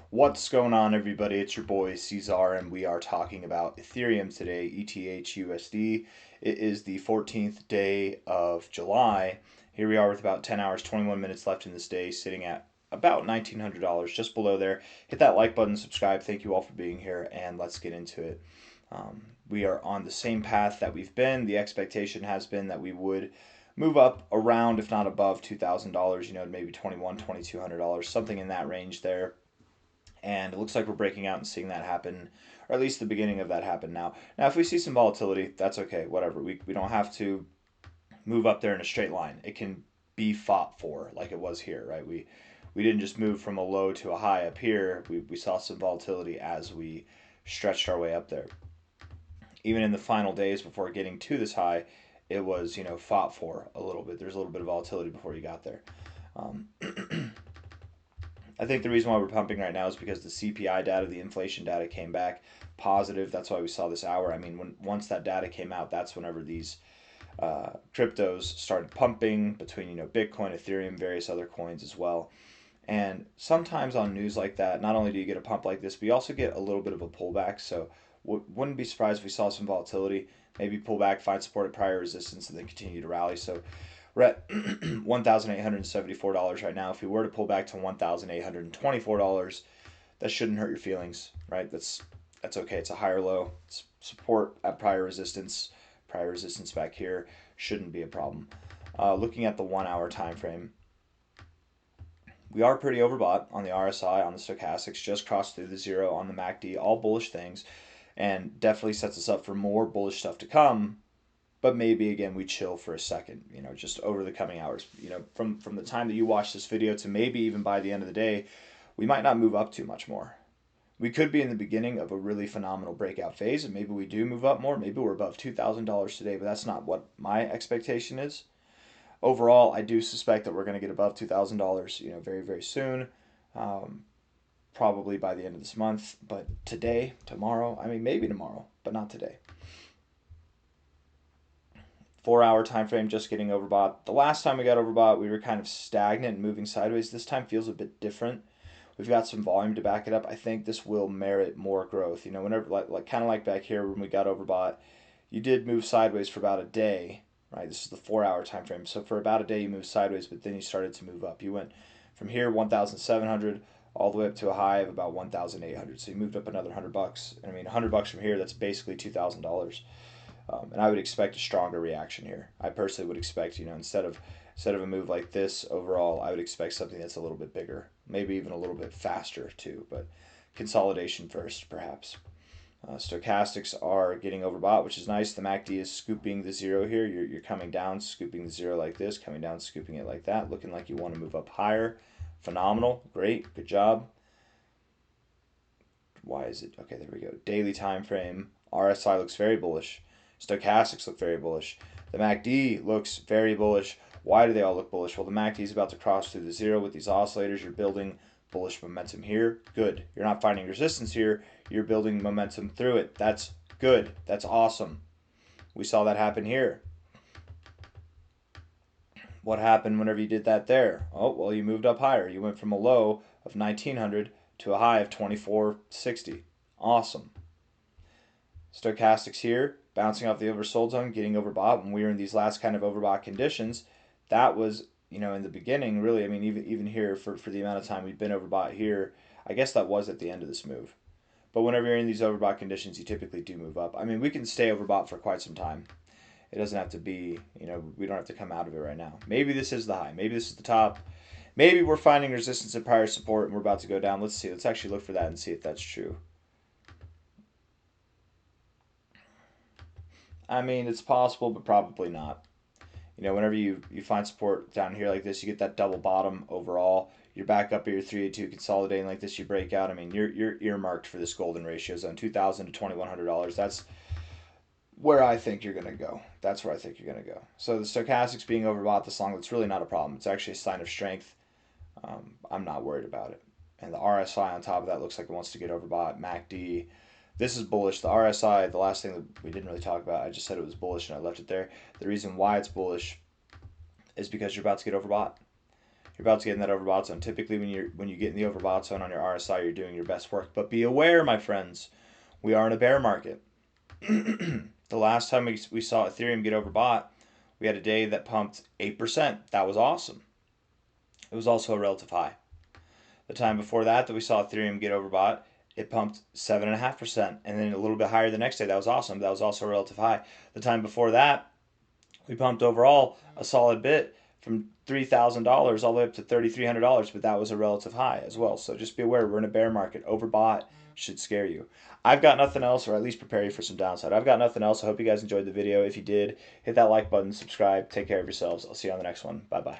What's going on, everybody? It's your boy C-Zar, and we are talking about Ethereum today, ETH It is the 14th day of July. Here we are with about 10 hours, 21 minutes left in this day, sitting at about $1,900, just below there. Hit that like button, subscribe. Thank you all for being here, and let's get into it. We are on the same path that we've been. The expectation has been that we would move up around, if not above, $2,000, maybe $2,200, something in that range there. And it looks like we're breaking out and seeing that happen, or at least the beginning of that happen now. Now, if we see some volatility, that's okay, whatever. We don't have to move up there in a straight line. It can be fought for like it was here, right? We didn't just move from a low to a high up here. We saw some volatility as we stretched our way up there. Even in the final days before getting to this high, it was, fought for a little bit. There's a little bit of volatility before you got there. Um, I think the reason why we're pumping right now is because the CPI data, the inflation data came back positive. That's why we saw this hour. I mean, once that data came out, that's whenever these cryptos started pumping between, Bitcoin, Ethereum, various other coins as well. And sometimes on news like that, not only do you get a pump like this, but you also get a little bit of a pullback. So wouldn't be surprised if we saw some volatility, maybe pull back, find support at prior resistance, and then continue to rally. So we're at $1,874 right now. If we were to pull back to $1,824, that shouldn't hurt your feelings, right? That's okay. It's a higher low. It's support at prior resistance back here shouldn't be a problem. Looking at the 1 hour time frame, we are pretty overbought on the RSI, on the stochastics, just crossed through the zero on the MACD, all bullish things, and definitely sets us up for more bullish stuff to come. But maybe again we chill for a second, just over the coming hours. From the time that you watch this video to maybe even by the end of the day, we might not move up too much more. We could be in the beginning of a really phenomenal breakout phase, and maybe we do move up more. Maybe we're above $2,000 today, but that's not what my expectation is. Overall, I do suspect that we're going to get above $2,000, very, very soon. Probably by the end of this month, but today, tomorrow, I mean, maybe tomorrow, but not today. 4 hour time frame, just getting overbought. The last time we got overbought, we were kind of stagnant and moving sideways. This time feels a bit different. We've got some volume to back it up. I think this will merit more growth. Whenever like kind of like back here when we got overbought, you did move sideways for about a day, right? This is the 4 hour time frame. So for about a day you moved sideways, but then you started to move up. You went from here 1,700 all the way up to a high of about 1,800. So you moved up another $100. And I mean, $100 from here, that's basically $2,000. And I would expect a stronger reaction here. I personally would expect, instead of a move like this overall, I would expect something that's a little bit bigger, maybe even a little bit faster too. But consolidation first, perhaps. Stochastics are getting overbought, which is nice. The MACD is scooping the zero here. You're coming down, scooping the zero like this, coming down, scooping it like that, looking like you want to move up higher. Phenomenal, great, good job. Why is it? Okay, there we go. Daily time frame. RSI looks very bullish. Stochastics look very bullish. The MACD looks very bullish. Why do they all look bullish? Well, the MACD is about to cross through the zero with these oscillators. You're building bullish momentum here. Good. You're not finding resistance here. You're building momentum through it. That's good. That's awesome. We saw that happen here. What happened whenever you did that there? Oh, well, you moved up higher. You went from a low of 1900 to a high of 2460. Awesome. Stochastics here, bouncing off the oversold zone, getting overbought. When we were in these last kind of overbought conditions, that was, in the beginning, really, I mean, even here for the amount of time we've been overbought here, I guess that was at the end of this move. But whenever you're in these overbought conditions, you typically do move up. I mean, we can stay overbought for quite some time. It doesn't have to be, we don't have to come out of it right now. Maybe this is the high. Maybe this is the top. Maybe we're finding resistance at prior support and we're about to go down. Let's see. Let's actually look for that and see if that's true. I mean, it's possible, but probably not. Whenever you find support down here like this, you get that double bottom overall. You're back up at your 382 consolidating like this, you break out. I mean, you're earmarked for this golden ratio zone, $2,000 to $2,100. That's where I think you're going to go. That's where I think you're going to go. So the stochastics being overbought this long, that's really not a problem. It's actually a sign of strength. I'm not worried about it. And the RSI on top of that looks like it wants to get overbought. MACD. This is bullish. The RSI, the last thing that we didn't really talk about, I just said it was bullish and I left it there. The reason why it's bullish is because you're about to get overbought. You're about to get in that overbought zone. Typically, when you get in the overbought zone on your RSI, you're doing your best work. But be aware, my friends, we are in a bear market. The last time we saw Ethereum get overbought, we had a day that pumped 8%. That was awesome. It was also a relative high. The time before that we saw Ethereum get overbought, it pumped 7.5%, and then a little bit higher the next day. That was awesome. That was also a relative high. The time before that, we pumped overall a solid bit from $3,000 all the way up to $3,300, but that was a relative high as well. So just be aware, we're in a bear market. Overbought should scare you. I've got nothing else, or at least prepare you for some downside. I've got nothing else. I hope you guys enjoyed the video. If you did, hit that like button, subscribe, take care of yourselves. I'll see you on the next one. Bye-bye.